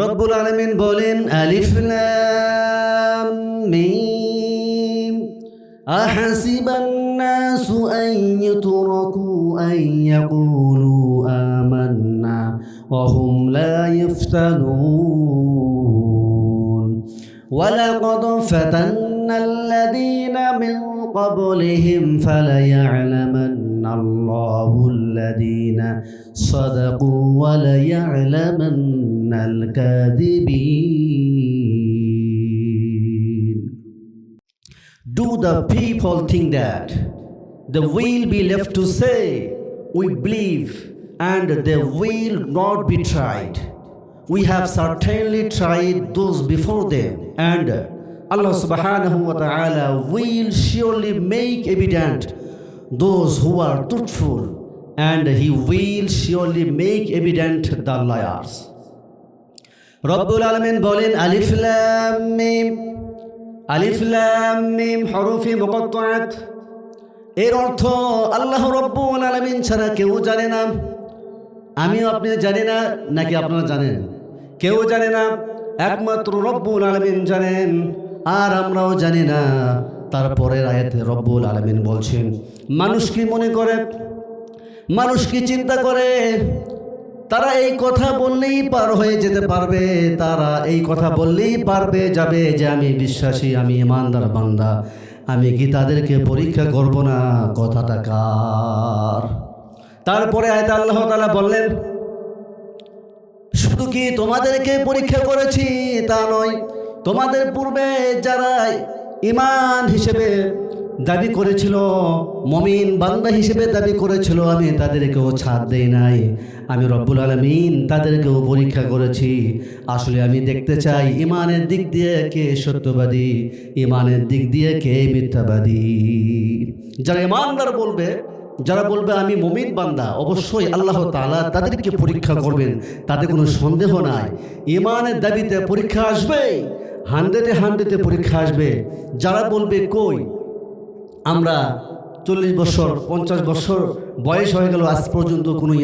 রব্বুল আলামিন বলেন আলিফ লাম মিম আহাসিবান নাসু আন ইউতরাকু আন ইয়াকুলু আমান্না ওয়া হুম লা ইফতানুন ওয়ালাকাদ ফাতান্নাল্লাযীনা মিন ক্বাবলিহিম ফালায়া'লামান্নাল্লাহুল্লাযীনা সাদাকু ওয়া লায়া'লামান্নাল কাযিবিন। Do the people think that they will be left to say, "We believe," and they will not be tried? We have certainly tried those before them, and Allah subhanahu wa ta'ala will surely make evident those who are truthful, and He will surely make evident the liars. Rabbul Alamin bolen alif lam mim, আলিফ লাম মিম হরফে মুকাত্তাআত। এর অর্থ আল্লাহ রাব্বুল আলামিন ছাড়া কেউ জানে না। আমিও আপনি জানি না, নাকি আপনারা জানেন? কেউ জানে না, একমাত্র রব্বুল আলামিন জানেন, আর আমরাও জানি না। তারপরের আয়াতে রব্বুল আলামিন বলছেন, মানুষ কি মনে করে, মানুষ কি চিন্তা করে, তারা এই কথা বললেই পার হয়ে যেতে পারবে, তারা এই কথা বললেই পারবে যাবে যে আমি বিশ্বাসী, আমি ইমানদার বান্দা, আমি কি তাদেরকে পরীক্ষা করব না? কথাটা কার? তারপরে আয়াতে আল্লাহ তাআলা বললেন, শুধু কি তোমাদেরকে পরীক্ষা করেছি তা নয়, তোমাদের পূর্বে যারা ঈমান হিসেবে দাবি করেছিল, মুমিন বান্দা হিসেবে দাবি করেছিল, আমি তাদেরকেও ছাড় দেই নাই। আমি রব্বুল আলামিন তাদেরকেও পরীক্ষা করেছি। আসলে আমি দেখতে চাই ঈমানের দিক দিয়ে কে সত্যবাদী, ঈমানের দিক দিয়ে কে মিথ্যাবাদী। যারা ঈমানদার বলবে, যারা বলবে আমি মুমিন বান্দা, অবশ্যই আল্লাহ তাআলা তাদেরকে পরীক্ষা করবেন, তাতে কোনো সন্দেহ নাই। ঈমানের দাবিতে পরীক্ষা আসবে, 100-এ পরীক্ষা আসবে। যারা বলবে কই আমরা 40 বছর 50 বছর বয়স হয়ে গেল, আজ পর্যন্ত কোনো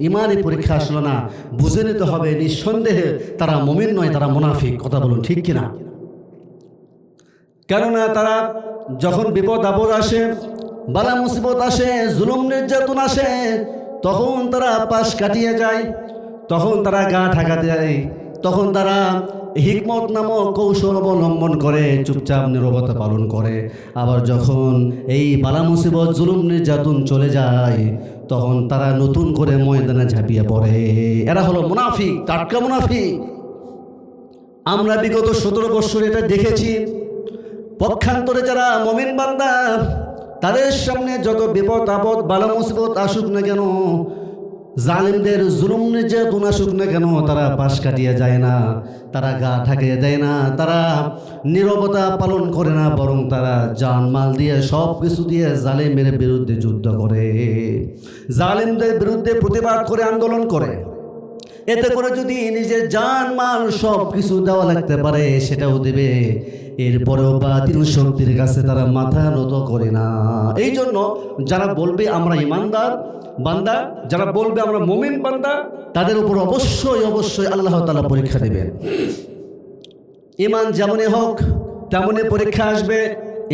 ঈমানের পরীক্ষা আসলো না, বুঝে নিতে হবে নিঃসন্দেহে তারা মুমিন নয়, তারা মুনাফিক। কথা বলুন ঠিক কিনা? কেননা তারা যখন বিপদ আপদ আসে, বালা মুসিবত আসে, জুলুম নির্যাতন আসে, তখন তারা পাশ কাটিয়ে যায়, তখন তারা গা ঢাকা দেয়, তখন তারা হিকমত নামক কৌশল অবলম্বন করে চুপচাপ নীরবতা পালন করে। আবার যখন এই বালা মুসিবত জুলুম নির্যাতন চলে যায়, তখন তারা নতুন করে ময়দানে ঝাঁপিয়ে পড়ে। এরা হলো মুনাফিক, টাটকা মুনাফিক। আমরা বিগত 17 বছর এটা দেখেছি। পক্ষান্তরে যারা মুমিন বান্দা, তাদের সামনে যত বিপদ আপদ বালা মুসিবত আসুক না কেন, জালিমদের জুলুম নির্যাতন আসুক না কেন, তারা পাশ কাটিয়ে যায় না, তারা গা ঢাকিয়ে দেয় না, তারা নীরবতা পালন করে না, বরং তারা জানমাল দিয়ে সব কিছু দিয়ে জালিমের বিরুদ্ধে যুদ্ধ করে, জালিমদের বিরুদ্ধে প্রতিবাদ করে, আন্দোলন করে। এতে করে যদি নিজের জানমাল সব কিছু দেওয়া লাগতে পারে, সেটাও দেবে। এরপরেও বাতিল শক্তির কাছে তারা মাথা নত করে না। এই জন্য যারা বলবে আমরা ঈমানদার বান্দা, যারা বলবে আমরা মুমিন বান্দা, তাদের উপর অবশ্যই অবশ্যই আল্লাহ তাআলা পরীক্ষা দেবেন। ঈমান যেমনই হোক তেমনই পরীক্ষা আসবে।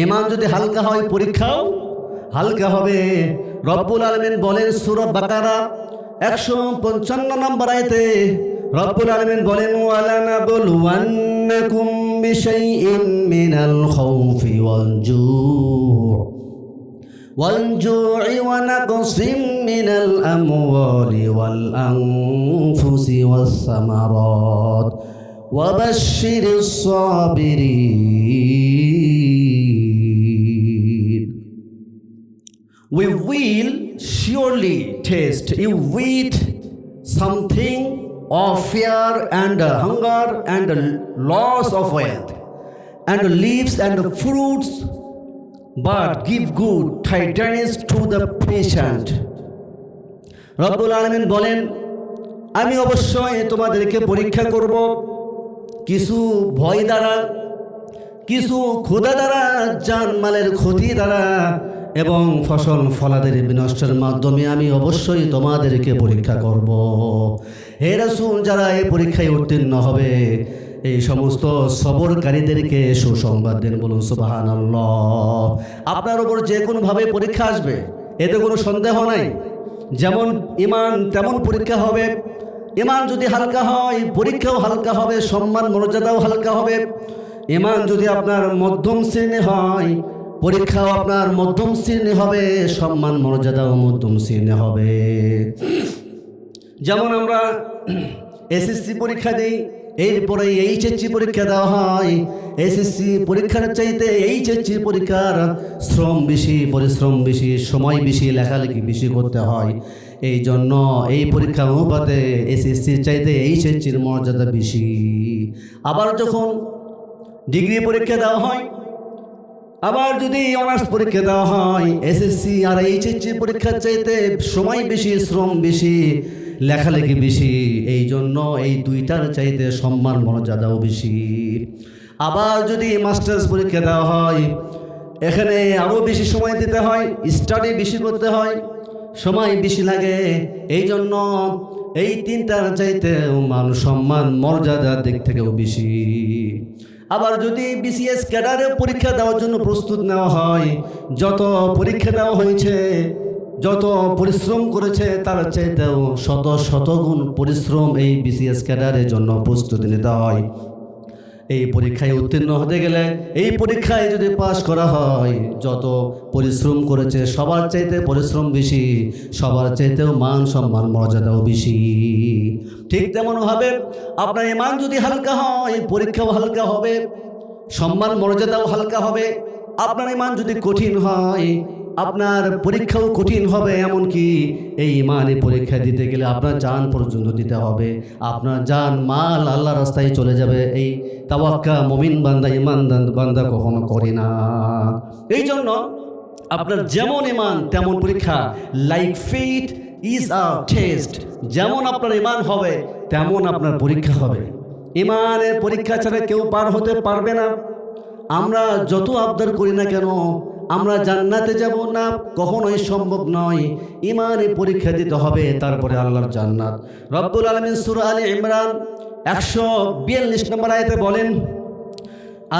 ঈমান যদি হালকা হয়, পরীক্ষাও হালকা হবে। রব্বুল আলামিন বলেন সূরা বাকারা 155 নম্বর আয়াতে, রব্বুল আলামিন বলেন ওয়ালানাবলুওয়ান্নাকুম বিশাইইন মিনাল খাউফি والجوع ونقص من الأموال والأنفس والثمرات وبشر الصابرين. We will surely test you with something of fear and hunger and loss of wealth and leaves and fruits, but give good tidings to the patient. রব্বুল আলামিন বলেন, আমি অবশ্যই তোমাদেরকে পরীক্ষা করব, কিছু ভয় দ্বারা, কিছু ক্ষুধা দ্বারা, জানমালের ক্ষতি দ্বারা এবং ফসল ফলাদের বিনষ্টের মাধ্যমে আমি অবশ্যই তোমাদেরকে পরীক্ষা করব। হে রাসূল, যারা এই পরীক্ষায় উত্তীর্ণ হবে এই সমস্ত সবরকারীদেরকে সুসংবাদ দেন। বলুন সুবহানাল্লাহ। আপনার উপর যে কোনোভাবে পরীক্ষা আসবে, এতে কোনো সন্দেহ নাই। যেমন ঈমান তেমন পরীক্ষা হবে। ঈমান যদি হালকা হয়, পরীক্ষাও হালকা হবে, সম্মান মর্যাদাও হালকা হবে। ঈমান যদি আপনার মধ্যম শ্রেণী হয়, পরীক্ষাও আপনার মধ্যম শ্রেণী হবে, সম্মান মর্যাদাও মধ্যম শ্রেণী হবে। যেমন আমরা এসএসসি পরীক্ষা দিই, এরপরে এইচএসসি পরীক্ষা দেওয়া হয়। এসএসসি পরীক্ষার চাইতে এইচএসসি পরীক্ষার শ্রম বেশি, পরিশ্রম বেশি, সময় বেশি, লেখালেখি বেশি করতে হয়। এই জন্য এই পরীক্ষা অনুপাতে এসএসসির চাইতে এইচএসসির মর্যাদা বেশি। আবার যখন ডিগ্রি পরীক্ষা দেওয়া হয়, আবার যদি অনার্স পরীক্ষা দেওয়া হয়, এসএসসি আর এইচএসসি পরীক্ষার চাইতে সময় বেশি, শ্রম বেশি, লেখালেখি বেশি। এই জন্য এই দুইটার চাইতে সম্মান মর্যাদাও বেশি। আবার যদি মাস্টার্স পরীক্ষা দেওয়া হয়, এখানে আরও বেশি সময় দিতে হয়, স্টাডি বেশি করতে হয়, সময় বেশি লাগে। এই জন্য এই তিনটার চাইতে মান সম্মান মর্যাদার দিক থেকেও বেশি। আবার যদি বিসিএস ক্যাডারে পরীক্ষা দেওয়ার জন্য প্রস্তুত নেওয়া হয়, যত পরীক্ষা দেওয়া হয়েছে, যত পরিশ্রম করেছে তার চাইতেও শত শতগুণ পরিশ্রম এই বিসিএস ক্যাডারের জন্য প্রস্তুতি নিতে হয়। এই পরীক্ষায় উত্তীর্ণ হতে গেলে, এই পরীক্ষায় যদি পাস করা হয়, যত পরিশ্রম করেছে সবার চাইতে পরিশ্রম বেশি, সবার চাইতেও মান সম্মান মর্যাদাও বেশি। ঠিক তেমনভাবে আপনার ঈমান যদি হালকা হয়, পরীক্ষাও হালকা হবে, সম্মান মর্যাদাও হালকা হবে। আপনার ঈমান যদি কঠিন হয়, আপনার পরীক্ষাও কঠিন হবে। এমনকি এই ঈমানের পরীক্ষা দিতে গেলে আপনার জান পর্যন্ত দিতে হবে, আপনার জান মাল আল্লাহর রাস্তায় চলে যাবে। এই তাওয়াক্কা মুমিন বান্দা, ঈমানদার বান্দা কখনো করে না। এই জন্য আপনার যেমন ঈমান তেমন পরীক্ষা। Like faith is a test. যেমন আপনার ঈমান হবে তেমন আপনার পরীক্ষা হবে। ঈমানের পরীক্ষা ছাড়া কেউ পার হতে পারবে না। আমরা যত আবদার করি না কেন, আমরা জান্নাতে যাব না, কখনোই সম্ভব নয়। ঈমানের পরীক্ষা দিতে হবে, তারপরে আল্লাহর জান্নাত। রব্বুল আলামিন সূরা আলে ইমরান 142 নম্বর আয়াতে বলেন,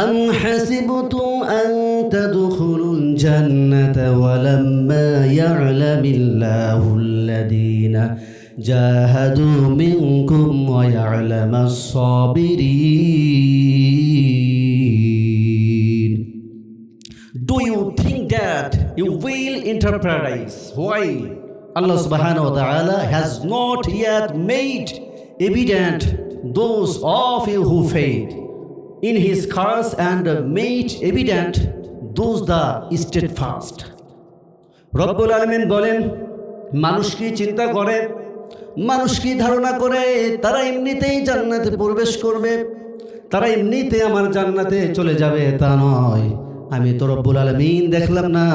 আম হাসিবতুম আন তাদখুলুল জান্নাতা ওয়ালাম্মা ইয়া'লামিল্লাহুল্লাযীনা জাহাদু মিনকুম ওয়া ইয়া'লামাস Saverin. Do you think that you will enter paradise? Why? Allah subhanahu wa ta'ala has not yet made evident those of you who faith in his curse and made evident those that steadfast. রব্বুল আলামিন বলেন, মানুষ কি চিন্তা করে, মানুষ কি ধারণা করে তারা এমনিতেই জান্নাতে প্রবেশ করবে, তারা এমনিতে আমার জান্নাতে চলে যাবে? তা নয়। আমি তো রব্বুল আলামিন দেখলাম না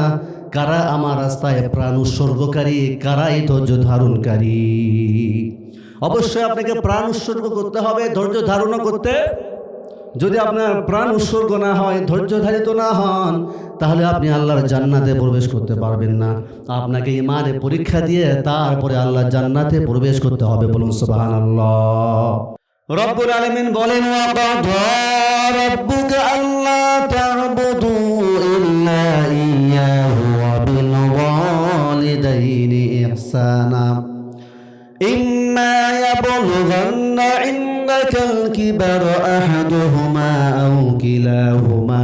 কারা আমার রাস্তায় প্রাণ উৎসর্গকারী, কারাই ধৈর্য ধারণকারী। অবশ্যই আপনাকে প্রাণ উৎসর্গ করতে হবে, ধৈর্য ধারণ করতে। যদি আপনার প্রাণ উৎসর্গ না হয়, ধৈর্য ধারিত না হন, তাহলে আপনি আল্লাহর জান্নাতে প্রবেশ করতে পারবেন না। আপনাকে ঈমানে পরীক্ষা দিয়ে তারপরে আল্লাহর জান্নাতে প্রবেশ করতে হবে। বলুন সুবহানাল্লাহ। রব্বুল আলামিন বলেন, ওয়া কাদা রাব্বুকা আল্লা তা'বুদু ইল্লা ইয়্যাহু ওয়া বিল ওয়ালিদাইনি ইহসানা ইম্মা ইয়াবলুগান্না ইনদাকাল কিবারা আহাদুহুমা আও কিলাহুমা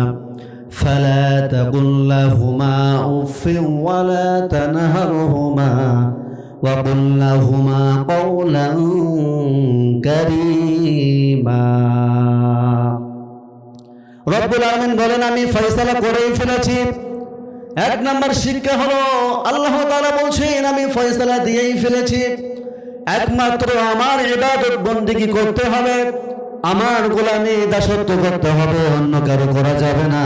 ফালা তাকুল লাহুমা উফফিন ওয়া লা তানহারহুমা ওয়া কুল লাহুমা কওলান কারীমা। রব্বুল আলামিন বলেন, আমি ফয়সালা করেই ফেলেছি। এক নম্বর শিক্ষা হলো, আল্লাহ তাআলা বলছেন আমি ফয়সালা দিয়েই ফেলেছি। একমাত্র আমার ইবাদত বন্দেগী করতে হবে, আমার গোলামি দাসত্ব করতে হবে, অন্য কারো করা যাবে না।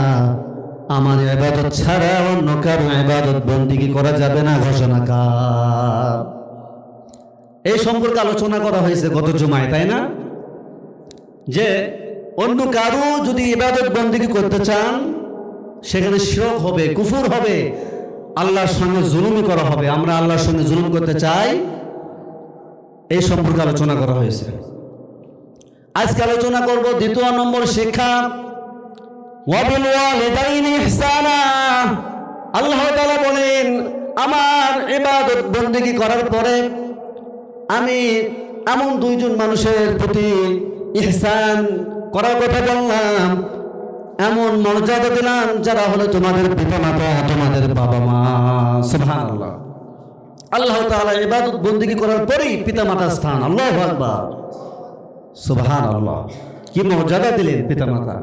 আমার ইবাদত ছাড়া অন্য কারো ইবাদত বন্দেগী করা যাবে না। ঘোষণাকার। এই সম্পর্কে আলোচনা করা হয়েছে গত জুমায়, তাই না? যে অন্য কারো যদি ইবাদত বন্দেগী করতে চান, সেখানে শিরক হবে, কুফর হবে, আল্লাহর সঙ্গে জুলুম করা হবে। আমরা আল্লাহর সঙ্গে জুলুম করতে চাই এই সম্পর্কে আলোচনা করা হয়েছে। আজকে আলোচনা করব দ্বিতীয় নম্বর শিক্ষা, ওয়াবিল ওয়ালিদাইনি ইহসানা। আল্লাহ তাআলা বলেন, আমার ইবাদত বন্দেগী করার পরে আমি এমন দুইজন মানুষের প্রতি ইহসান করার কথা বললাম, এমন মর্যাদা দিলাম যারা হলো তোমাদের পিতামাতা, তোমাদের বাবা মা। সুবহানাল্লাহ। আল্লাহ তাআলা ইবাদত বন্দেগী করার পরেই পিতামাতার স্থান। আল্লাহু আকবার, সুবহানাল্লাহ। কি মর্যাদা দিলেন পিতামাতা।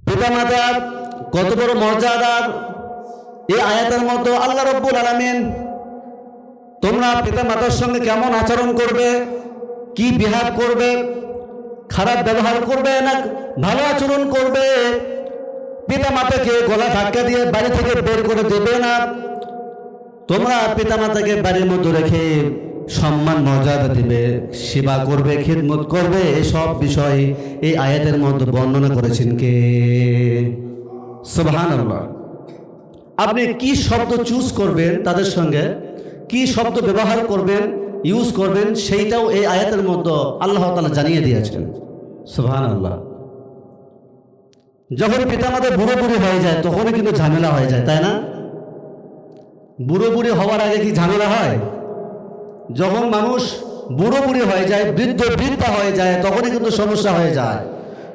পিতামাতা কত বড় মর্যাদার, এই আয়াতের মতো আল্লাহ রাব্বুল আলামিন তোমরা পিতামাতার সঙ্গে কেমন আচরণ করবে, কি বিহেভ করবে, খারাপ ব্যবহার করবে না ভালো আচরণ করবে, পিতামাতাকে গলা ধাক্কা দিয়ে বাড়ি থেকে বের করে দেবে না, তোমরা পিতামাতাকে বাড়ির মধ্যে রেখে সম্মান মর্যাদা দিবে, সেবা করবে, খিদমত করবে। এসব বিষয় এই আয়াতের মধ্যে বর্ণনা করেছেন কে? সুবহানাল্লাহ। আপনি কি শব্দ চুজ করবেন তাদের সঙ্গে, কি শব্দ ব্যবহার করবেন, ইউজ করবেন, সেইটাও এই আয়াতের মধ্যে আল্লাহ তাআলা জানিয়ে দিয়েছেন। সুবহানাল্লাহ। যখন পিতামাতা বুড়ো বুড়ি হয়ে যায় তখনই কিন্তু ঝামেলা হয়ে যায়, তাই না? বুড়ো বুড়ি হওয়ার আগে কি ঝামেলা হয়? যখন মানুষ বুড়ো বুড়ি হয়ে যায়, বৃদ্ধ বৃদ্ধা হয়ে যায়, তখনই কিন্তু সমস্যা হয়ে যায়।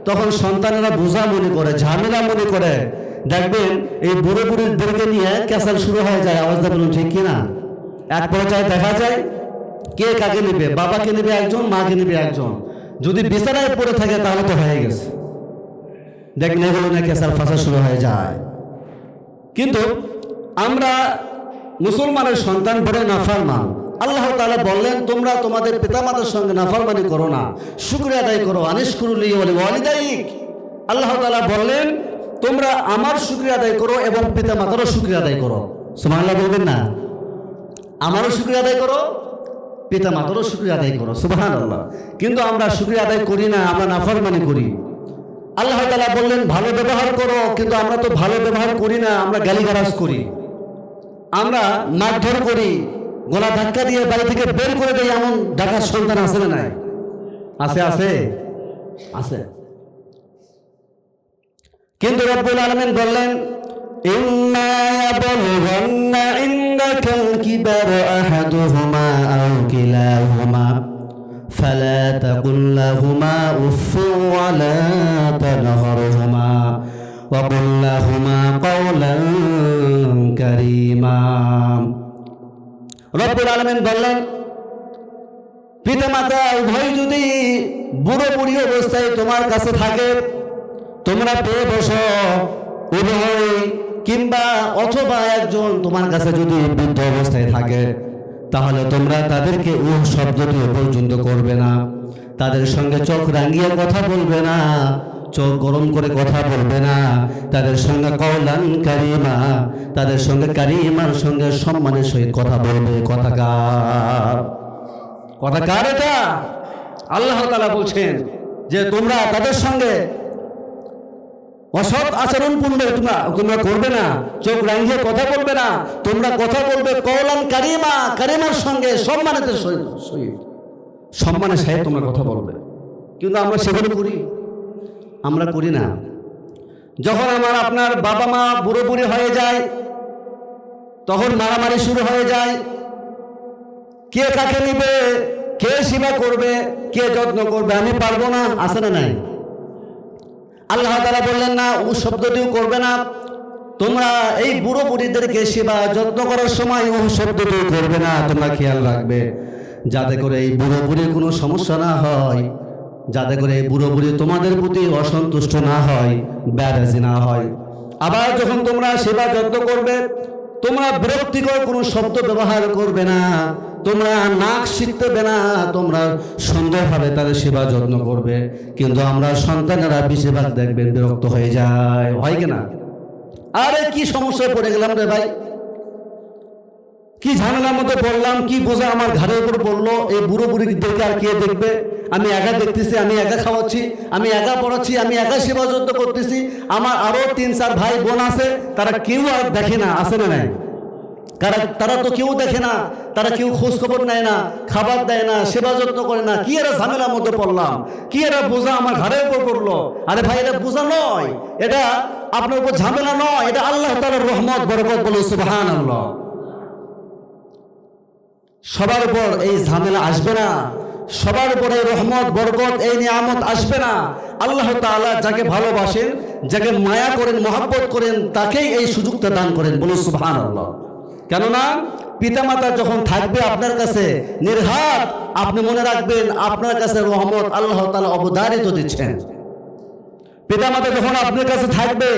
তখন সন্তানেরা বোঝা মনে করে, ঝামেলা মনে করে। দেখবেন এই বুড়ো বুড়িদেরকে নিয়ে ক্যাসাল শুরু হয়ে যায়। আওয়াজটা বলুন ঠিক কিনা? এক পর্যায়ে দেখা যায় কে কাকে নেবে, বাবাকে নেবে একজন, মাকে নেবে একজন। যদি বিছানায় পড়ে থাকে তাহলে তো হয়ে গেছে। দেখলে এগুলো না ক্যাসাল ফাঁসা শুরু হয়ে যায়। কিন্তু আমরা মুসলমানের সন্তান বড় নাফরমান। আল্লাহ তাআলা বললেন, তোমরা তোমাদের পিতামাতার সঙ্গে নাফরমানি করো না, শুকরিয়া আদায় করো। আনিশকুরুলি ওয়ালিদাইক। আল্লাহ তাআলা বললেন, তোমরা আমার শুকরিয়া আদায় করো এবং পিতামাতারও শুকরিয়া আদায় করো। সুবহানাল্লাহ বলবেন না? আমারও শুকরিয়া আদায় করো, পিতামাতারও শুকরিয়া আদায় করো। সুবহানাল্লাহ। কিন্তু আমরা শুকরিয়া আদায় করি না, আমরা নাফরমানি করি। আল্লাহ তাআলা বললেন ভালো ব্যবহার করো, কিন্তু আমরা তো ভালো ব্যবহার করি না, আমরা গালিগালাজ করি, আমরা মারধর করি, গলা ধাক্কা দিয়ে বাড়ি থেকে বের করে দেয়। এমন ডাকাত সন্তান আছে না নাই? আছে, আছে, আছে। কিন্তু রব্বুল আলামিন বললেন, ইম্মা ইয়াবলুগান্না ইনদাকাল কিবারা আহাদুহুমা আও কিলাহুমা ফালা তাকুল লাহুমা উফফিন ওয়া লা তানহারহুমা ওয়া কুল লাহুমা কাওলান কারীমা। রব্বুল আলামিন বললেন, পিতামাতা উভয় যদি বুড়ো বুড়ি অবস্থায় তোমার কাছে থাকে, তোমরা পেয়ে বসো উভয়, কিংবা অথবা একজন তোমার কাছে যদি বৃদ্ধ অবস্থায় থাকে, তাহলে তোমরা তাদেরকে শব্দটি পর্যন্ত করবে না, তাদের সঙ্গে চোখ রাঙিয়ে কথা বলবে না, চোখ গরম করে কথা বলবে না, তাদের সঙ্গে কওলান কারিমা, তাদের সঙ্গে কারিমার সঙ্গে সম্মানের সহিত কথা বলবে। কথা কার এটা? আল্লাহ তাআলা বলছেন যে তোমরা তাদের সঙ্গে অসৎ আচরণ তোমরা করবে না, চোখ রাঙিয়ে কথা বলবে না, তোমরা কথা বলবে কওলান কারিমা, কারিমার সঙ্গে সম্মানের সহিত, সম্মানের সহিত তোমরা কথা বলবে। কিন্তু আমরা সেগুলো করি? আমরা করি না। যখন আপনার বাবা মা বুড়ো বুড়ি হয়ে যায়, তখন মারামারি শুরু হয়ে যায়। কে কাকে নিবে, কে সেবা করবে, কে যত্ন করবে, আমি পারবো না, আছে না নাই? আল্লাহ তাআলা বললেন না, ও শব্দটিও করবে না। তোমরা এই বুড়ো বুড়িদেরকে সেবা যত্ন করার সময় ও শব্দটিও করবে না। তোমরা খেয়াল রাখবে যাতে করে এই বুড়ো বুড়ির কোনো সমস্যা না হয়, যাতে করে বুড়ো বুড়ি তোমাদের প্রতি অসন্তুষ্ট না হয়, ব্যারাজি না হয়। আবার যখন তোমরা সেবা যত্ন করবে, তোমরা বিরক্তিকর কোনো শব্দ ব্যবহার করবে না, তোমরা নাক শিখতে না, তোমরা সুন্দরভাবে তাদের সেবা যত্ন করবে। কিন্তু আমরা সন্তানেরা বেশিরভাগ দেখবেন বিরক্ত হয়ে যায়, হয় কিনা? আরে কি সমস্যায় পড়ে গেলাম রে ভাই, কি ঝামেলার মধ্যে পড়লাম, কি বোঝা আমার ঘাড়ের উপর পড়লো। এই বুড়ো বুড়িদেরকে আর কে দেখবে? আমি একা দেখতেছি, আমি একা খাওয়াচ্ছি, আমি একা পড়াচ্ছি, আমি একা সেবা যত্ন করতেছি। আমার আরো 3-4 ভাই বোন আছে, তারা কেউ আর দেখে না, আছে না নাই? তারা তো কেউ দেখে না, তারা কেউ খোঁজ খবর নেয় না, খাবার দেয় না, সেবা যত্ন করে না। কি এরা ঝামেলার মধ্যে পড়লাম, কি এরা বোঝা আমার ঘাড়ের উপর পড়লো। আরে ভাই, এটা বোঝা নয়, এটা আপনার উপর ঝামেলা নয়, এটা আল্লাহ তাআলার রহমত বরকত। বলে সুবহানাল্লাহ। সবার উপর এই ঝামেলা আসবে না, সবার উপরে রহমত বরকত এই নিয়ামত আসবে না। আল্লাহ তাআলা যাকে ভালোবাসেন, যাকে মায়া করেন, মহব্বত করেন, তাকেই এই সুযোগটা দান করেন। বলুন সুবহানাল্লাহ। কেননা পিতামাতা যখন থাকবে আপনার কাছে নির্ঘাত, আপনি মনে রাখবেন আপনার কাছে রহমত আল্লাহ তাআলা অবধারিত দিচ্ছেন। পিতামাতা যখন আপনার কাছে থাকবে,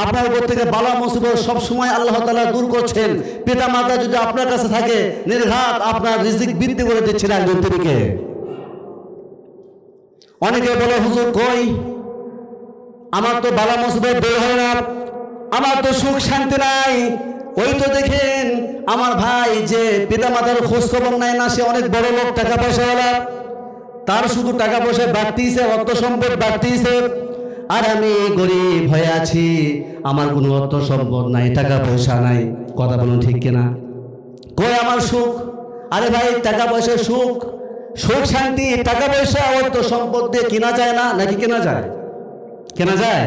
আপনার উপর থেকে বালা মুসিবত সব সময় আল্লাহ তাআলা দূর করছেন। পিতামাতা যদি আপনার কাছে থাকে, নির্ঘাত আপনার রিজিক বৃদ্ধি করে দিচ্ছেন একজন তিনিকে। অনেকে বলে, হুজুর কই আমার তো বালা মুসিবত বের হয় না, আমার তো সুখ শান্তি নাই। ওই তো দেখেন আমার ভাই যে পিতামাতার খোঁজ খবর নেয় না, সে অনেক বড় লোক, টাকা পয়সাওয়ালা, তার শুধু টাকা পয়সা বাড়তিছে, অর্থ সম্পদ বাড়তিছে, আর আমি গরিব হয়ে আছি, আমার কোনো অর্থ সম্পদ নাই, টাকা পয়সা নাই। কথা বলুন ঠিক কিনা? কই আমার সুখ? আরে ভাই, টাকা পয়সা সুখ, সুখ শান্তি টাকা পয়সা অর্থ সম্পদ দিয়ে কেনা যায় না, নাকি কেনা যায়? কেনা যায়?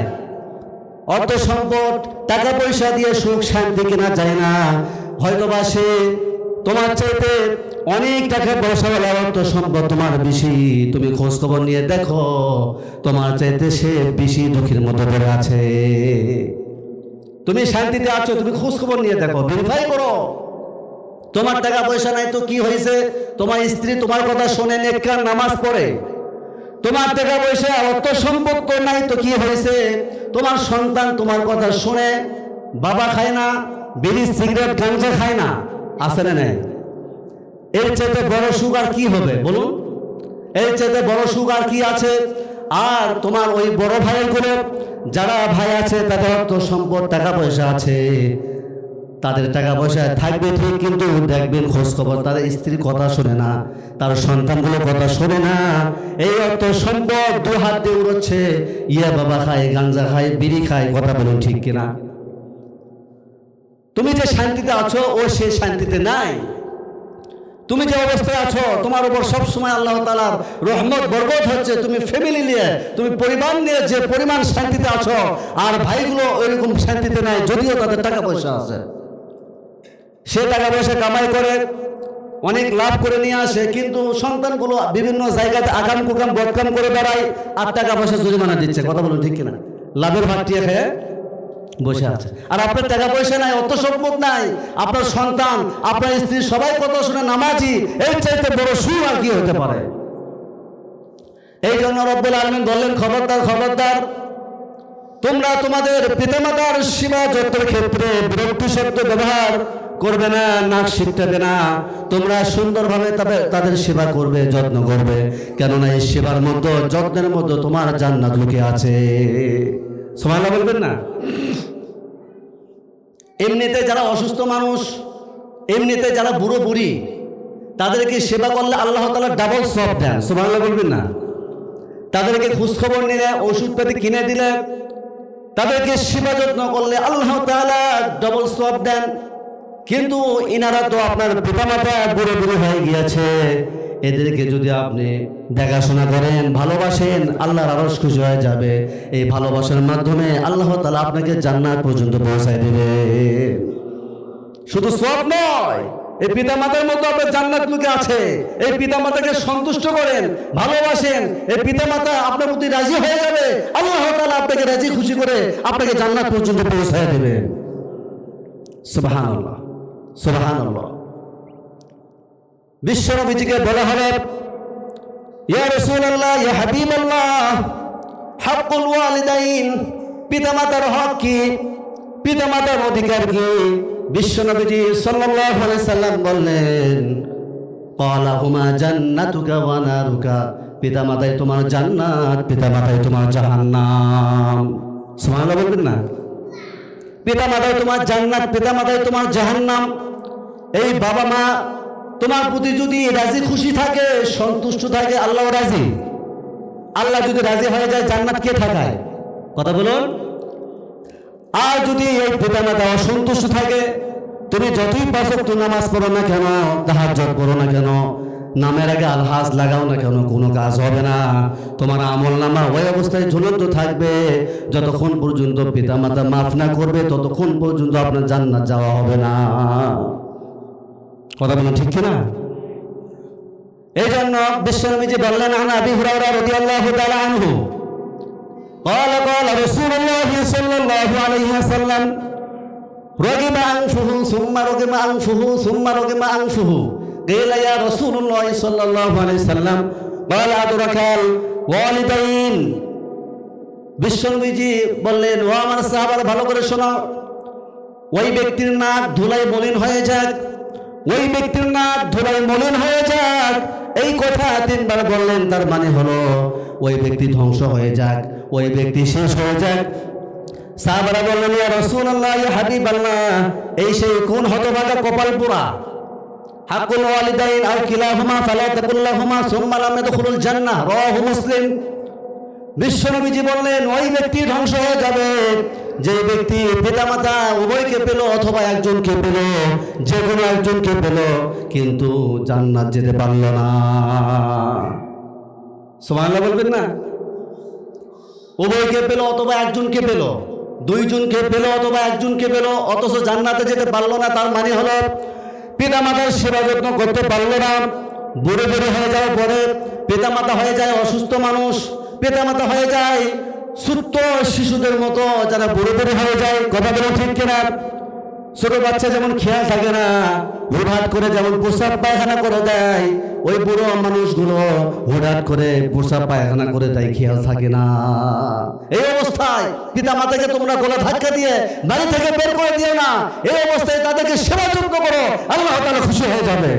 অর্থ সম্পদ টাকা পয়সা দিয়ে সুখ শান্তি কেনা যায় না। হয়তোবা সে তোমার চাইতে অনেক টাকা পয়সাওয়ালা, অর্থ সম্পদ তোমার বেশি। তুমি খোঁজ খবর নিয়ে দেখো, তোমার চাইতে সে বেশি দুঃখের মধ্যে পড়ে আছে। তুমি শান্তিতে আছো, তুমি খোঁজ খবর নিয়ে দেখো, ভেরিফাই করো। তোমার টাকা পয়সা নাই তো কি হয়েছে? তোমার স্ত্রী তোমার কথা শোনে, নেককার নামাজ পড়ে। তোমার টাকা পয়সা অর্থ সম্পদ তো নাই তো কি হয়েছে? তোমার সন্তান তোমার কথা শুনে, বাবা খায় না, বিড়ি সিগারেট গাঁজা খায় না, আছে না নাই? এর চাইতে বড় সুখ আর কি হবে বলুন? এর চাইতে বড় সুখ আর কি আছে? আর তোমার ওই বড় ভাইগুলো, যারা ভাই আছে তাদের অর্থ সম্পদ টাকা পয়সা আছে, তাদের টাকা পয়সা থাকবে ঠিক, কিন্তু দেখবেন খোঁজ খবর তাদের স্ত্রীর কথা শোনে না, তার সন্তানগুলোর কথা শোনে না। এই অর্থ সম্পদ দু হাত দিয়ে উড়ছে, ইয়া বাবা খায়, গাঞ্জা খায়, বিড়ি খায়। কথা বলুন ঠিক কিনা? তুমি যে শান্তিতে আছো, ও সে শান্তিতে নাই। তুমি যে অবস্থায় আছো, তোমার উপর সবসময় আল্লাহ তাআলার রহমত বরকত হচ্ছে। তুমি ফ্যামিলি নিয়ে, তুমি পরিবার নিয়ে যে পরিমাণ শান্তিতে আছো, আর ভাইগুলো ওইরকম শান্তিতে নাই, যদিও তাদের টাকা পয়সা আছে। সে টাকা পয়সা কামাই করে, অনেক লাভ করে নিয়ে আসে, কিন্তু সন্তানগুলো বিভিন্ন জায়গাতে আগাম কুকাম বদকাম করে বেড়ায়, আর টাকা পয়সা জরিমানা দিচ্ছে। কথা বলুন ঠিক কিনা? লাভের ভাগ টিয়ে খেয়ে বসে আছে। আর আপনার টাকা পয়সা নাই, অর্থ সম্পদ নাই, আপনার সন্তান, আপনার স্ত্রী সবাই কথা শুনে নামাজি। এর চাইতে বড় সুখ আর কি হতে পারে? এই জন্য রব্বুল আলামিন বললেন, খবরদার খবরদার, তোমরা তোমাদের পিতামাতার সেবা যত্নের ক্ষেত্রে বিরক্তি শব্দ ব্যবহার করবে না, নাক শিখতে না। তোমরা সুন্দরভাবে তাদের সেবা করবে, যত্ন করবে। কেননা এই সেবার মধ্যে, যত্নের মধ্যে তোমার জান্নাত লুকিয়ে আছে। সুবহানাল্লাহ বলবেন না? এমনিতে যারা অসুস্থ মানুষ, এমনিতে যারা বুড়ো বুড়ি, তাদেরকে সেবা করলে আল্লাহ তাআলা ডাবল সওয়াব দেন। সুবহানাল্লাহ বলবেন না? তাদেরকে খোঁজখবর নিলে, ওষুধপাতি কিনে দিলে, তাদেরকে সেবা যত্ন করলে আল্লাহ তাআলা ডাবল সওয়াব দেন। কিন্তু ইনারা তো আপনার পিতামাতা বুড়ো বুড়ো হয়ে গিয়েছে, এদেরকে যদি আপনি দেখাশোনা করেন, ভালোবাসেন, আল্লাহর আরশ খুশি হয়ে যাবে। এই ভালোবাসার মাধ্যমে আল্লাহ তাআলা আপনাকে জান্নাত পর্যন্ত পৌঁছায় দেবে। শুধু সওয়াব নয়, এই পিতামাতার মধ্যে আপনার জান্নাত লুকিয়ে আছে। এই পিতামাতাকে সন্তুষ্ট করেন, ভালোবাসেন, এই পিতামাতা আপনার প্রতি রাজি হয়ে যাবে। আল্লাহ তাআলা আপনাকে রাজি খুশি করে আপনাকে জান্নাত পর্যন্ত পৌঁছায় দেবে। সুবহানাল্লাহ, সুবহানাল্লাহ। বিশ্বনবীজিকে বলা হলো, ইয়া রাসূলুল্লাহ, ইয়া হাবিবাল্লাহ, হাক্কুল ওয়ালিদাইন, পিতামাতার হক কি, পিতামাতার অধিকার কি? বিশ্বনবীজি সাল্লাল্লাহু আলাইহি সাল্লাম বললেন, ক্বালা হুমা জান্নাতুকা ওয়া নারুকা, পিতামাতাই তোমার জান্নাত, পিতামাতাই তোমার জাহান্নাম। সুবহানাল্লাহ বলবেন না? পিতামাতাই তোমার জান্নাত, পিতামাতাই তোমার জাহান্নাম। এই বাবা মা তোমার প্রতি যদি রাজি খুশি থাকে, সন্তুষ্ট থাকে, আল্লাহ রাজি। আল্লাহ যদি রাজি হয়ে যায়, জান্নাত কে থাকায়? কথা বলুন। আর যদি এই পিতামাতা অসন্তুষ্ট থাকে, তুমি যতই 5 ওয়াক্ত নামাজ পড়ো না কেন, তাহাজ্জুদ পড়ো না কেন, নামের আগে আলহাজ লাগাও না কেন, কোনো কাজ হবে না। তোমার আমল নামা ওই অবস্থায় ঝুলন্ত থাকবে। যতক্ষণ পর্যন্ত পিতামাতা মাফ না করবে ততক্ষণ পর্যন্ত আপনার জান্নাত যাওয়া হবে না। কথা বলেন ঠিক কিনা? এই জন্য বিশ্বনবীজি বললেন, আন আবি হুরায়রা রাদিয়াল্লাহু তাআলা আনহু قال قال رسول الله صلى الله عليه وسلم رغم أنفه ثم رغم أنفه ثم رغم أنفه قيل يا رسول الله صلى الله عليه وسلم قال أدرك الوالدين। বিশ্বনবীজি বললেন, ও আমার সাহাবারা ভালো করে শোনো, ওই ব্যক্তির নাক ধুলাই মলিন হয়ে যাক, ওই ব্যক্তির নাক ধুলাই মলিন হয়ে যাক, এই কথা 3 বার বললেন। তার মানে হলো ওই ব্যক্তি ধ্বংস হয়ে যাক, ওই ব্যক্তি শেষ হয়ে যাক। সাহাবারা বললেন, ইয়া রাসূলুল্লাহ, ইয়া হাবিবাল্লাহ, এই সেই কোন হতভাগা কপাল পোড়া? হাক্কুল ওয়ালিদাইন আও কিলাহুমা ফালা তাকুল লাহুমা সুম্মা লাম ইয়াদখুলুল জান্নাহ, রাওয়াহু মুসলিম। বিশ্বনবীজি বললেন, ওই ব্যক্তি ধ্বংস হয়ে যাবে যে ব্যক্তি পিতামাতা উভয়কে পেল অথবা একজনকে পেল, যে কোনো একজনকে পেল, কিন্তু জান্নাত যেতে পারল না। সুবহানাল্লাহ বলবেন না? উভয়কে পেল অথবা একজনকে পেল, 2 জনকে পেল অথবা একজনকে পেল, অথচ জান্নাতে যেতে পারলো না। তার মানে হলো পিতামাতার সেবা যত্ন করতে পারলো না। বুড়ো বুড়ি হয়ে যাওয়ার পরে পিতামাতা হয়ে যায় অসুস্থ মানুষ, পিতামাতা হয়ে যায় ছোট্ট শিশুদের মতো যারা বুড়ো বুড়ি হয়ে যায়। কথা বলে ঠিক কিনা? ছোট বাচ্চা যেমন খেয়াল থাকে না, হুটহাট করে যেমন প্রস্রাব পায়খানা করে দেয়, ওই বুড়ো মানুষগুলো হুটহাট করে প্রস্রাব পায়খানা করে দেয়, খেয়াল থাকে না। এই অবস্থায় পিতামাতাকে তোমরা গলা ধাক্কা দিয়ে বাড়ি থেকে বের করে দিও না। এই অবস্থায় তাদেরকে সেবা যত্ন করো, আল্লাহ তাআলা খুশি হয়ে যাবে।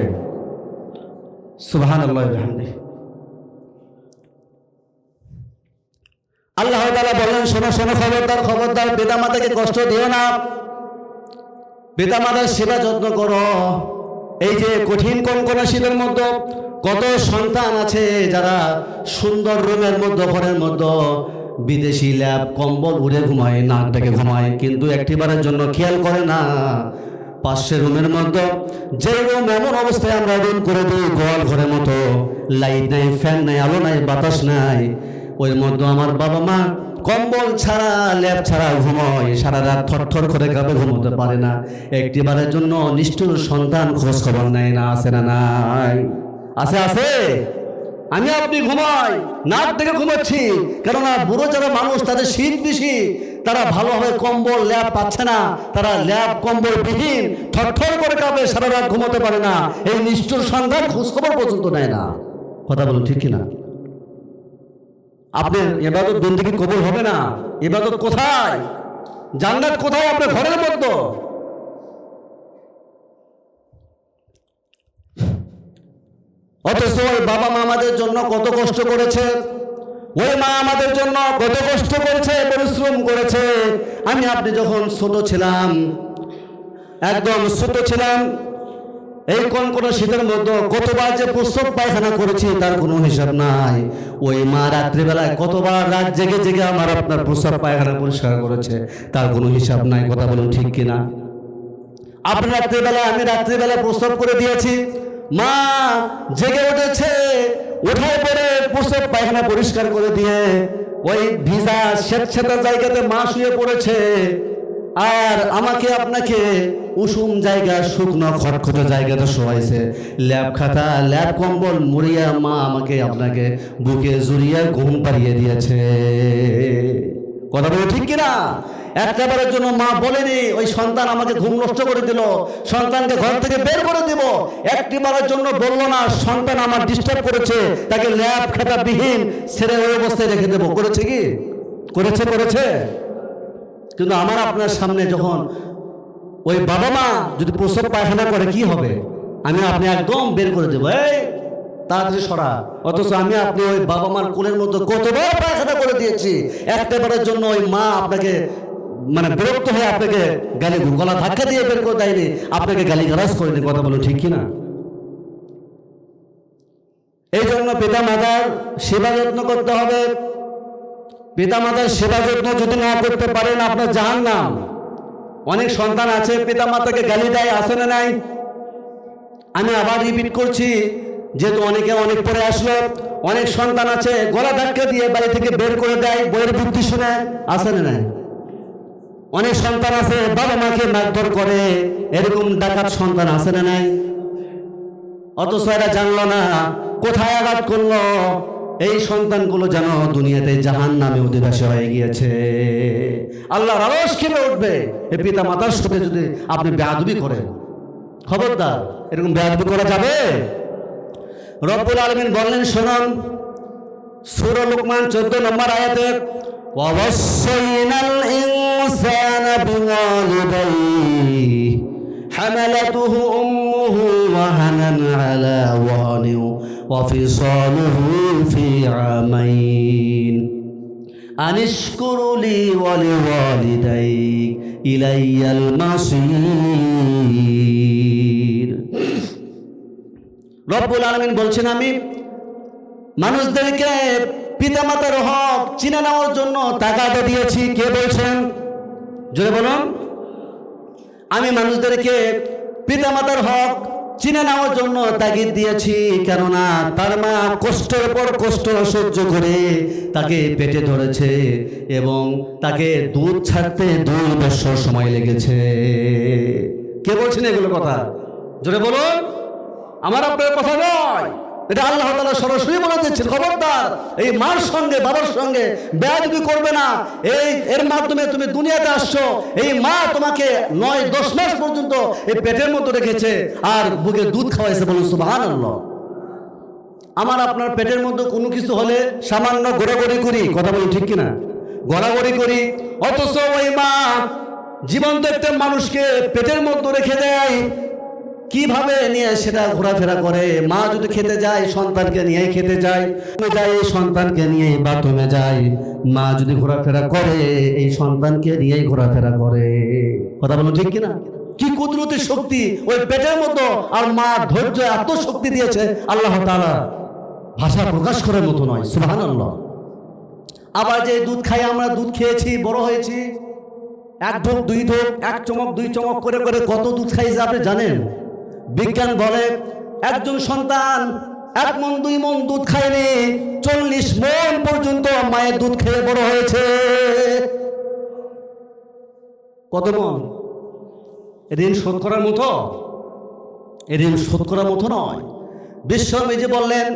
সুবহানাল্লাহ ওয়া বিহামদিহি। আল্লাহ তাআলা বলেন, শোনো শোনো, খবরদার খবরদার, পিতামাতাকে কষ্ট দিও না, পিতামাতার সেবা যত্ন করো। এই যে কঠিন কনকনা শীতের মধ্যে কত সন্তান আছে যারা সুন্দর রুমের মধ্যে, ঘরের মধ্যে বিদেশি ল্যাব কম্বল উড়ে ঘুমায়, নাক ডেকে ঘুমায়, কিন্তু একটিবারের জন্য খেয়াল করে না 500 রুমের মধ্যে যে রুম এমন অবস্থায় আমরা রুম করে দিই গোয়াল ঘরের মতো, লাইট নাই, ফ্যান নাই, আলো নাই, বাতাস নাই, ওই মধ্যে আমার বাবা মা কম্বল ছাড়া ল্যাব ছাড়া ঘুমোয়, সারা রাত থরথর করে কাঁপে, ঘুমোতে পারে না। একটিবারের জন্য নিষ্ঠুর সন্তান খোঁজ খবর নেয় না? আছে না নাই? আছে আছে। আমি আপনি ঘুমাই, নাক থেকে ঘুমাচ্ছি, কেননা বুড়ো যারা মানুষ তাদের শীত বেশি, তারা ভালোভাবে কম্বল ল্যাব পাচ্ছে না, তারা ল্যাব কম্বল বিহীন থরথর করে কাঁপে, সারা রাত ঘুমোতে পারে না। এই নিষ্ঠুর সন্তান খোঁজ খবর পর্যন্ত নেয় না। কথা বলুন ঠিক কিনা? আপনার ইবাদত বন্দেগী কবুল হবে না। ইবাদত কোথায়? জান্নাত কোথায়? আপনার ঘরের মধ্যে। অথচ ওই বাবা মা আমাদের জন্য কত কষ্ট করেছে, ওই মা আমাদের জন্য কত কষ্ট করেছে, পরিশ্রম করেছে। আমি আপনি যখন ছোট ছিলাম, একদম ছোট ছিলাম, এই কনকনা শীতের মধ্যে কতবার যে প্রস্রাব পায়খানা করেছি তার কোনো হিসাব নাই। ওই মা রাত্রিবেলায় কতবার রাত জেগে জেগে আমার আপনার প্রস্রাব পায়খানা পরিষ্কার করেছে, তার কোনো হিসাব নাই। কথা বলুন ঠিক কিনা? আপনি রাত্রিবেলায়, আমি রাত্রিবেলায় প্রস্রাব করে দিয়েছি, মা জেগে উঠেছে, উঠায় পরে প্রস্রাব পায়খানা পরিষ্কার করে দিয়ে ওই ভিজা স্বেচ্ছাতা জায়গাতে মা শুয়ে পড়েছে, আর আমাকে আপনাকে উষুম জায়গা, শুকনো খটখটে জায়গাতে শোয়াইছে, ল্যাব খাতা ল্যাব কম্বল মুড়িয়া মা আমাকে আপনাকে বুকে জড়িয়ে ঘুম পাড়িয়ে দিয়েছে। কথা বলে ঠিক কিনা? একবারের জন্য মা বলেনি ওই সন্তান আমাকে ঘুম নষ্ট করে দিল, সন্তানকে ঘর থেকে বের করে দিব, একটিবারের জন্য বললো না সন্তান আমার ডিস্টার্ব করেছে, তাকে ল্যাব খাতা বিহীন ছেড়ে ওই অবস্থায় রেখে দেবো। করেছে কি? করেছে, করেছে। কিন্তু আমার আপনার সামনে যখন ওই বাবা মা যদি প্রস্রাব পায়খানা করে কি হবে? আমি আপনি একদম বের করে দেবো, এই তাড়াতাড়ি সরা। অথচ আমি আপনি ওই বাবা মার কোলের মধ্যে কতবার পায়খানা করে দিয়েছি, একটাবারের জন্য ওই মা আপনাকে মানে বিরক্ত হয়ে আপনাকে গালি গলা ধাক্কা দিয়ে বের করে দেয়নি, আপনাকে গালি গালাজ করেনি। কথা বলুন ঠিক কিনা? এই জন্য পিতা মাতার সেবা যত্ন করতে হবে। পিতা মাতার সেবা যত্ন যদি না করতে পারেন আপনার জাহান্নাম। অনেক সন্তান আছে পিতা মাতাকে গালি দেয়, আছে না নাই? আমি আবার রিপিট করছি, যেহেতু অনেকে অনেক পরে আসলো, অনেক সন্তান আছে গলা ধাক্কা দিয়ে বাড়ি থেকে বের করে দেয় বইয়ের বুদ্ধি শুনে, আছে না নাই? অনেক সন্তান আছে বাবা মাকে মারধর করে, এরকম ডাকাত সন্তান আছে না নাই? অথচ এরা জানলো না কোথায় আঘাত করলো, এই সন্তানগুলো যেন দুনিয়াতে জাহান্নামে অধিবাসী হয়ে গিয়েছে। আল্লাহর আরশ কেঁপে উঠবে এই পিতা মাতার সাথে যদি আপনি বেয়াদবি করেন। খবরদার, এরকম বেয়াদবি করা যাবে? রব্বুল আলামিন বললেন, শুনুন, সূরা লুকমান 14 নম্বর আয়াতে, ওয়াসাইনাল ইনসানা বিওয়ালিদাইহি হামালাতুহু উম্মুহু ওয়াহানান আলা ওয়াহনিন ওয়া ফিসালুহু ফি আমাইন আনিশকুরু লি ওয়া লিওয়ালিদাইক ইলাইয়াল মাসির। রব্বুল আলামিন বলছেন, আমি মানুষদেরকে পিতামাতার হক চিনে নেওয়ার জন্য তাগাদ দিয়েছি। কে বলছেন? জোরে বলুন। আমি মানুষদেরকে পিতামাতার হক চিনে নেওয়ার জন্য তাগিদ দিয়েছি, কেননা তার মা কষ্টের পর কষ্ট সহ্য করে তাকে পেটে ধরেছে এবং তাকে দুধ ছাড়তে 2 বছর সময় লেগেছে। কে বলছেন এগুলো কথা? জোরে বলুন। আমার আপনার কথা নয়, এটা আল্লাহ তাআলা সরাসরি বলে দিচ্ছেন, খবরদার এই মার সঙ্গে বাবার সঙ্গে বেয়াদবি করবে না। এর মাধ্যমে তুমি দুনিয়াতে আসছো, এই মা তোমাকে 9-10 মাস পর্যন্ত এই পেটের মতো রেখেছে আর বুকে দুধ খাওয়াইছে। বলুন সুবহানাল্লাহ। আমার আপনার পেটের মধ্যে কোনো কিছু হলে সামান্য গড়াগড়ি করি, কথা বলি ঠিক কিনা? গড়াগড়ি করি, অথচ ওই মা জীবন্ত একটা মানুষকে পেটের মধ্যে রেখে দেয়, কিভাবে নিয়ে সেটা ঘোরাফেরা করে। মা যদি খেতে যায় সন্তানকে নিয়ে খেতে যায়, সন্তানকে নিয়ে বাথরুমে যায়। মা যদি ঘোরাফেরা করে এই সন্তানকে নিয়েই ঘোরাফেরা করে। কথা বলুন ঠিক কিনা? কি কুদরতের শক্তি ওই পেটের মতো, আর মা ধৈর্য এত শক্তি দিয়েছে আল্লাহ তাআলা, ভাষা প্রকাশ করার মতো নয়। সুবহানাল্লাহ। আবার যে দুধ খাই আমরা, দুধ খেয়েছি, বড় হয়েছি, 1 ঢোক 2 ঢোক, 1 চমক 2 চমক করে করে কত দুধ খাইছে আপনি জানেন? বিজ্ঞান বলে একজন সন্তান 1 মণ 2 মণ দুধ খায়নি, 40 মণ পর্যন্ত মায়ের দুধ খেয়ে বড় হয়েছে। কত মণ? ঋণ শোধ করার মতো? ঋণ শোধ করার মতো নয়। বিশ্বনবী বললেন,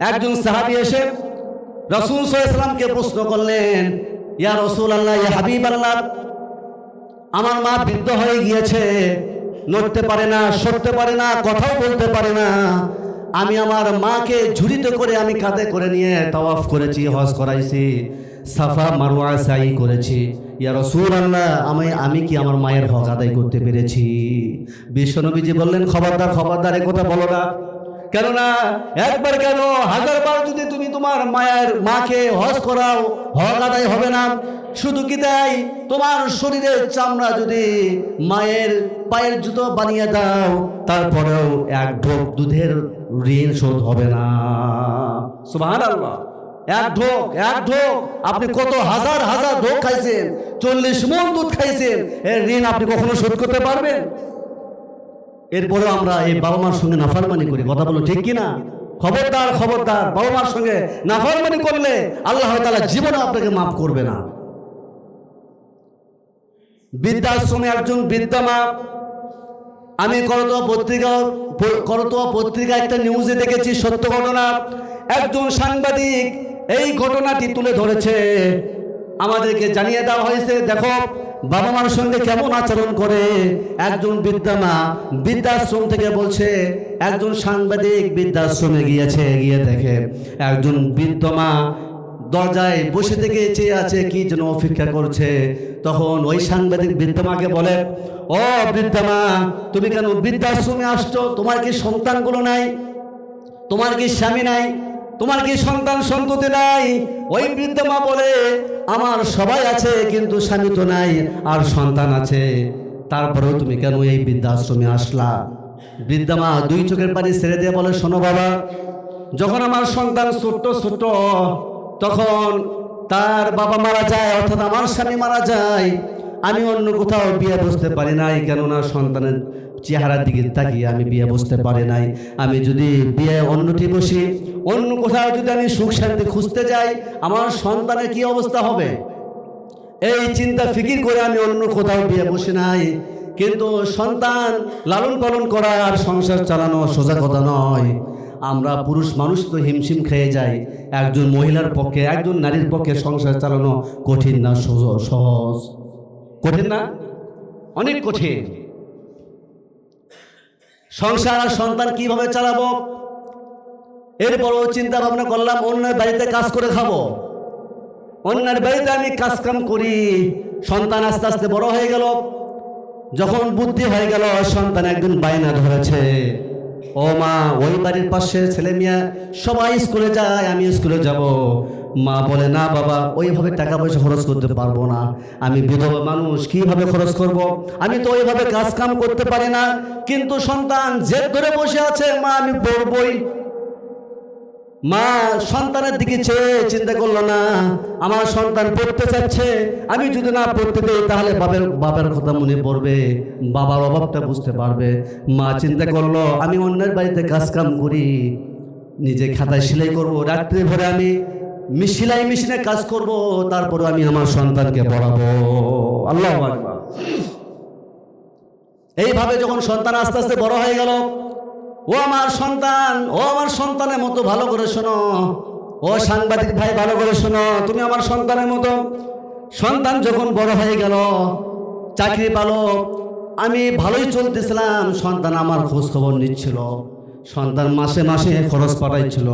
একজন সাহাবী এসে রাসূল সাল্লাল্লাহু আলাইহি ওয়াসাল্লামকে প্রশ্ন করলেন, ইয়া রাসূলুল্লাহ, ইয়া হাবিবাল্লাহ, আমার মা বৃদ্ধ হয়ে গিয়েছে, নড়তে পারে না, সরতে পারে না, কথাও বলতে পারে না। আমি আমার মাকে ঝুড়িতে করে আমি কাঁধে করে নিয়ে তাওয়াফ করেছি, হজ করাইছি, সাফা মারওয়া সাই করেছি। ইয়া রাসূলুল্লাহ, আমি কি আমার মায়ের হক আদায় করতে পেরেছি? বিশ্বনবীজি বললেন, খবরদার খবরদার, এ কথা বলো না। কেননা একবার কেন 1000 বার যদি তুমি তোমার মাকে হজ করাও, হক আদায় হবে না। শুধু কি তাই, তোমার শরীরের চামড়া যদি মায়ের পায়ের জুতো বানিয়ে দাও, তারপরেও 1 ঢোক দুধের ঋণ শোধ হবে না। সুবহানাল্লাহ। 1 ঢোক আপনি কত হাজার হাজার ঢোক খাইছেন, 40 মণ দুধ খাইছেন, এর ঋণ আপনি কখনো শোধ করতে পারবেন? এরপরে আমরা এই বাবা মার সঙ্গে নাফরমানি করি। কথা বলো ঠিক কিনা? খবরদার খবরদার, বাবা মার সঙ্গে নাফরমানি করলে আল্লাহ তাআলা জীবনে আপনাকে মাফ করবে না। বৃদ্ধাশ্রমে একজন বৃদ্ধা মা, আমি করতোয়া পত্রিকা একটা নিউজে দেখেছি, সত্য ঘটনা। একজন সাংবাদিক এই ঘটনাটি তুলে ধরেছে, আমাদেরকে জানিয়ে দেওয়া হয়েছে, দেখো বাবা মার সঙ্গে কেমন আচরণ করে একজন বৃদ্ধা মা। বৃদ্ধাশ্রম থেকে বলছে, একজন সাংবাদিক বৃদ্ধাশ্রমে গিয়েছে, গিয়ে দেখে একজন বৃদ্ধ মা দরজায় বসে থেকে চেয়ে আছে, কি যেন অপেক্ষা করছে। তখন ওই সাংবাদিক বৃদ্ধা মাকে বলে, ও বৃদ্ধা মা, তুমি কেন বৃদ্ধাশ্রমে আসছো? তোমার কি সন্তানগুলো নাই? তোমার কি স্বামী নাই? তোমার কি সন্তান সন্ততি নাই? ওই বৃদ্ধা মা বলে, আমার সবাই আছে কিন্তু স্বামী তো নাই, আর সন্তান আছে, তারপরেও তুমি কেন এই বৃদ্ধাশ্রমে আসলা? বৃদ্ধা মা 2 চোখের পানি ছেড়ে দিয়ে বলে, শোনো বাবা, যখন আমার সন্তান ছোট্ট ছোট্ট, তখন তার বাবা মারা যায়, অর্থাৎ আমার স্বামী মারা যায়। আমি অন্য কোথাও বিয়ে বসতে পারি নাই, কেননা সন্তানের চেহারার দিকে তাকিয়ে আমি বিয়ে বসতে পারি নাই। আমি যদি বিয়ে অন্যটি বসি, অন্য কোথাও যদি আমি সুখ শান্তি খুঁজতে যাই, আমার সন্তানের কি অবস্থা হবে, এই চিন্তা ফিকির করে আমি অন্য কোথাও বিয়ে বসে নাই। কিন্তু সন্তান লালন পালন করা আর সংসার চালানো সোজা কথা নয়। আমরা পুরুষ মানুষ তো হিমশিম খেয়ে যাই, একজন মহিলার পক্ষে, একজন নারীর পক্ষে সংসার চালানো কঠিন না সহজ? কঠিন না? অনেক কঠিন। সংসার আর সন্তান কিভাবে চালাবো, এরপরও চিন্তা ভাবনা করলাম অন্যের বাড়িতে কাজ করে খাবো। অন্যের বাড়িতে আমি কাজ কাম করি। সন্তান আস্তে আস্তে বড় হয়ে গেল। যখন বুদ্ধি হয়ে গেল, সন্তান একদিন বায়না ধরেছে, ও মা, ওই বাড়ির পাশে ছেলে মেয়ে সবাই স্কুলে যায়, আমি স্কুলে যাব। মা বলে, না বাবা, ওইভাবে টাকা পয়সা খরচ করতে পারবো না, আমি বিধবা মানুষ, কিভাবে খরচ করব? আমি তো ওইভাবে কাজ কাম করতে পারি না। কিন্তু সন্তান জেদ ধরে বসে আছে, মা আমি পড়বই। মা সন্তানের দিকে চেয়ে চিন্তা করলো না, আমার সন্তান পড়তে চাচ্ছে, আমি যদি না পড়তে দেই তাহলে বাবার কথা মনে পড়বে, বাবার অভাবটা বুঝতে পারবে। মা চিন্তা করলো, আমি অন্যের বাড়িতে কাজ কাম করি, নিজে খাতায় সেলাই করব, রাত্রে ভরে আমি সেলাই মেশিনে কাজ করব, তারপরে আমি আমার সন্তানকে পড়াবো। আল্লাহু আকবার। এইভাবে যখন সন্তান আস্তে আস্তে বড় হয়ে গেল, ও আমার সন্তান, ও আমার সন্তানের মতো ভালো করে শোনো, ও সাংবাদিক ভাই ভালো করে শোনো, তুমি আমার সন্তানের মতো। সন্তান যখন বড় হয়ে গেল, চাকরি পালো, আমি ভালোই চলতেছিলাম, সন্তান আমার খোঁজ খবর নিচ্ছিল, সন্তান মাসে মাসে খরচ পাঠাইছিল।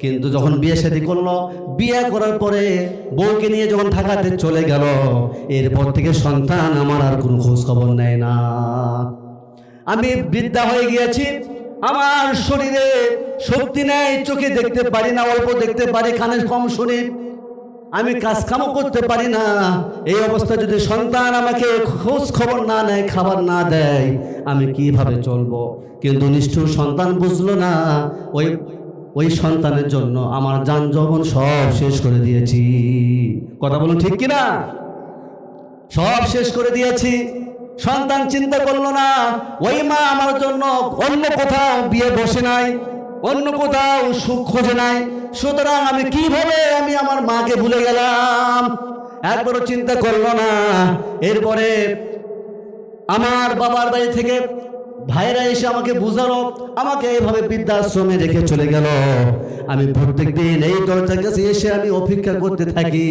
কিন্তু যখন বিয়ে শাদী করলো, বিয়ে করার পরে বউকে নিয়ে যখন ঢাকাতে চলে গেল, এরপর থেকে সন্তান আমার আর কোনো খোঁজ খবর নেয় না। আমি বৃদ্ধা হয়ে গিয়েছি, আমার শরীরে শক্তি নেই, চোখে দেখতে পারি না, অল্প দেখতে পারি, কানে কম শুনি, আমি কাজ কামও করতে পারি না। এই অবস্থা যদি সন্তান আমাকে খোঁজ খবর না নেয়, খাবার না দেয়, আমি কিভাবে চলবো? কিন্তু নিষ্ঠুর সন্তান বুঝলো না, ওই সন্তানের জন্য আমার যান যৌবন সব শেষ করে দিয়েছি। কথা বলুন ঠিক কিনা? সব শেষ করে দিয়েছি। সন্তান চিন্তা করলো না, ওই মা আমার জন্য অন্য কোথাও বিয়ে বসে নাই, অন্য কোথাও সুখ খোঁজে নাই, সুতরাং আমি কিভাবে আমি আমার মাকে ভুলে গেলাম, একবারও চিন্তা করলো না। এরপরে আমার বাবার বাড়ি থেকে ভাইরা এসে আমাকে বুঝালো, আমাকে এইভাবে বৃদ্ধাশ্রমে রেখে চলে গেল। আমি প্রত্যেক দিন এই দরজার কাছে এসে আমি অপেক্ষা করতে থাকি,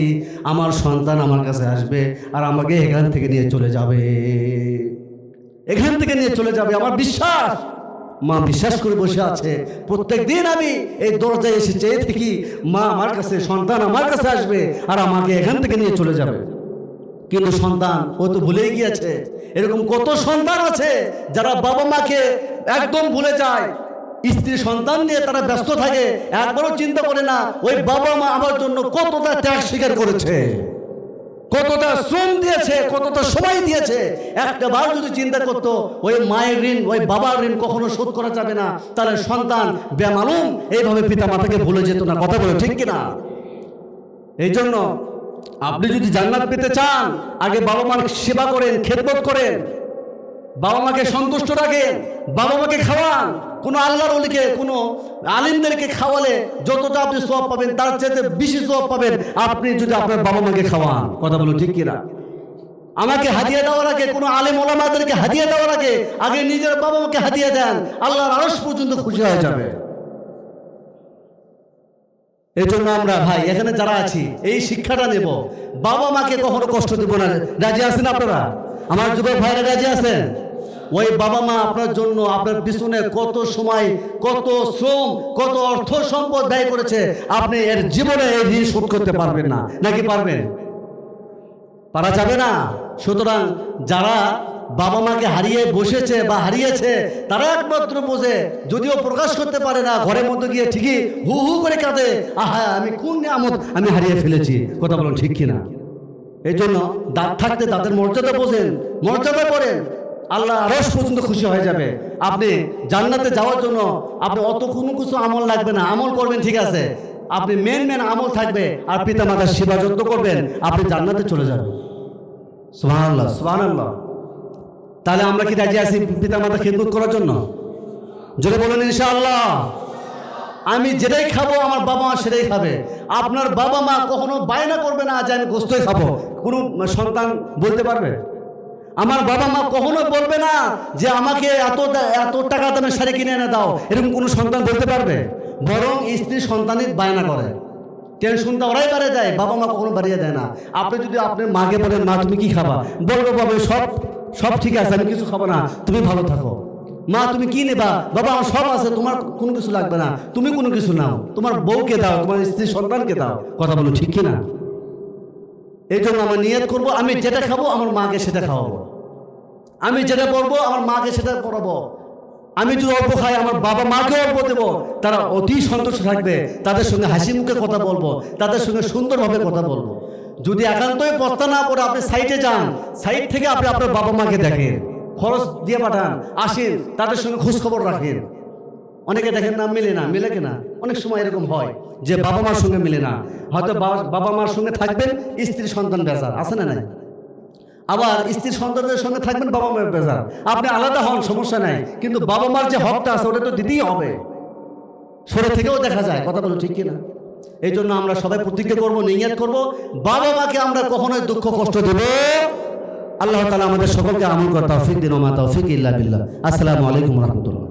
আমার সন্তান আমার কাছে আসবে আর আমাকে এখান থেকে নিয়ে চলে যাবে, এখান থেকে নিয়ে চলে যাবে। আমার বিশ্বাস, মা বিশ্বাস করে বসে আছে। প্রত্যেক দিন আমি এই দরজায় এসে চেয়ে থাকি, মা আমার কাছে, সন্তান আমার কাছে আসবে আর আমাকে এখান থেকে নিয়ে চলে যাবে। কিন্তু সন্তান ও তো ভুলেই গিয়েছে। এরকম কত সন্তান আছে যারা বাবা মাকে একদম ভুলে যায়, স্ত্রী সন্তান নিয়ে তারা ব্যস্ত থাকে, একবারও চিন্তা করে না ওই বাবা মা আমার জন্য কতটা ত্যাগ স্বীকার করেছে, কতটা শ্রম দিয়েছে, কতটা সময় দিয়েছে। একটা বার যদি চিন্তা করতো ওই মায়ের ঋণ, ওই বাবার ঋণ কখনো শোধ করা যাবে না, তাহলে সন্তান বেমালুম এইভাবে পিতা মাতাকে ভুলে যেত না। কথা বলে ঠিক কিনা? এই জন্য আপনি যদি জান্নাত পেতে চান, আগে বাবা মার সেবা করেন, খেদমত করেন, বাবা মাকে সন্তুষ্ট রাখেন, বাবা মাকে খাওয়ান। কোনো আল্লাহর ওলিকে, কোনো আলিমদেরকে খাওয়ালে যতটা আপনি সওয়াব পাবেন, তার চাইতে বেশি সওয়াব পাবেন আপনি যদি আপনার বাবা মাকে খাওয়ান। কথা বলুন ঠিক কিনা? আমাকে হাদিয়া দেওয়ার আগে, কোনো আলেম ওলামাদেরকে হাদিয়া দেওয়ার আগে আগে নিজের বাবা মাকে হাদিয়া দেন, আল্লাহর আরশ পর্যন্ত খুশি হয়ে যাবে। এই জন্য আমরা ভাই এখানে যারা আছি এই শিক্ষাটা নেব, বাবা মাকে কখনো কষ্ট দেব না। রাজি আছেন আপনারা? আমার যুবক ভাইরা রাজি আছেন? ওই বাবা মা আপনার জন্য, আপনার পিছনে কত সময়, কত শ্রম, কত অর্থ সম্পদ ব্যয় করেছে, আপনি এর জীবনে এই ঋণ শোধ করতে পারবেন না। নাকি পারবেন? পারা যাবে না। সুতরাং যারা বাবা মাকে হারিয়ে বসেছে বা হারিয়েছে, তারা একমাত্র বোঝে, যদিও প্রকাশ করতে পারে না, ঘরের মধ্যে গিয়ে ঠিকই হু হু করে কাঁদে, আহা আমি কোন নিয়ামত আমি হারিয়ে ফেলেছি। কথা বলুন ঠিক কিনা? এই জন্য দাঁত থাকতে দাঁতের মর্যাদা বোঝেন, মর্যাদা করেন, আল্লাহ আরশ পর্যন্ত খুশি হয়ে যাবে। আপনি জান্নাতে যাওয়ার জন্য আপনি অত কোনো কিছু আমল লাগবে না, আমল করবেন ঠিক আছে, আপনি মেন আমল থাকবে আর পিতা মাতার সেবা যত্ন করবেন, আপনি জান্নাতে চলে যাবেন। সুবহানাল্লাহ, সুবহানাল্লাহ। তাহলে আমরা কি রাজি আছি পিতা মাতা খেদমত করার জন্য? জোরে বলেন ইনশাআল্লাহ। আমি যেটাই খাবো আমার বাবা মা সেটাই খাবে। আপনার বাবা মা কখনো বায়না করবে না যে আমি গোস্তই খাবো, কোনো সন্তান বলতে পারবে? আমার বাবা মা কখনো বলবে না যে আমাকে এত টাকা দামে শাড়ি কিনে এনে দাও, এরকম কোনো সন্তান বলতে পারবে? বরং স্ত্রী সন্তানই বায়না করে, টেনশনটা ওরাই বাড়িয়ে দেয়, বাবা মা কখনো বাড়িয়ে দেয় না। আপনি যদি আপনার মাকে বলেন মা তুমি কি খাবা, বলবো বাবা সব ঠিক আছে, আমি কিছু খাবো না, তুমি ভালো থাকো। মা তুমি কি নেবা, বাবা আমার সব আছে, তোমার কোনো কিছু লাগবে না, তুমি কোনো কিছু নাও, তোমার বউকে দাও, তোমার স্ত্রী সন্তানকে দাও। কথা বলো ঠিক কিনা? এই জন্য আমরা নিয়ত করবো আমি যেটা খাবো আমার মাকে সেটা খাওয়াবো, আমি যেটা পড়বো আমার মাকে সেটা পড়াবো। আমি যদি অল্প খাই আমার বাবা মাকে অল্প দেবো, তারা অতি সন্তুষ্ট থাকবে, তাদের সঙ্গে হাসি মুখে কথা বলবো, তাদের সঙ্গে সুন্দরভাবে কথা বলবো। যদি একান্তই পস্তা না পড়ে আপনি সাইডে যান, সাইড থেকে আপনি আপনার বাবা মাকে দেখেন, খরচ দিয়ে পাঠান, আসেন, তাদের সঙ্গে খোঁজখবর রাখেন। অনেকে দেখেন না মিলে কিনা, অনেক সময় এরকম হয় যে বাবা মার সঙ্গে মিলে না, হয়তো বাবা মার সঙ্গে থাকবেন, স্ত্রী সন্তান বেজার আছে না নাই? আবার স্ত্রী সন্তানদের সঙ্গে থাকবেন, বাবা মায়ের বেজার, আপনি আলাদা হন সমস্যা নাই, কিন্তু বাবা মার যে হকটা আছে ওটা তো দিতেই হবে। সরে থেকেও দেখা যায়, কথা বলো ঠিক কিনা? এই জন্য আমরা সবাই প্রতিজ্ঞা করবো, নিয়ত করবো, বাবা মাকে আমরা কখনোই দুঃখ কষ্ট দেব। আল্লাহ তাআলা আমাদের সকলকে আমল করার তৌফিক দিন। ওয়া মা তৌফিক ইল্লা বিল্লাহ। আসসালামু আলাইকুম ওয়া রাহমাতুল্লাহ।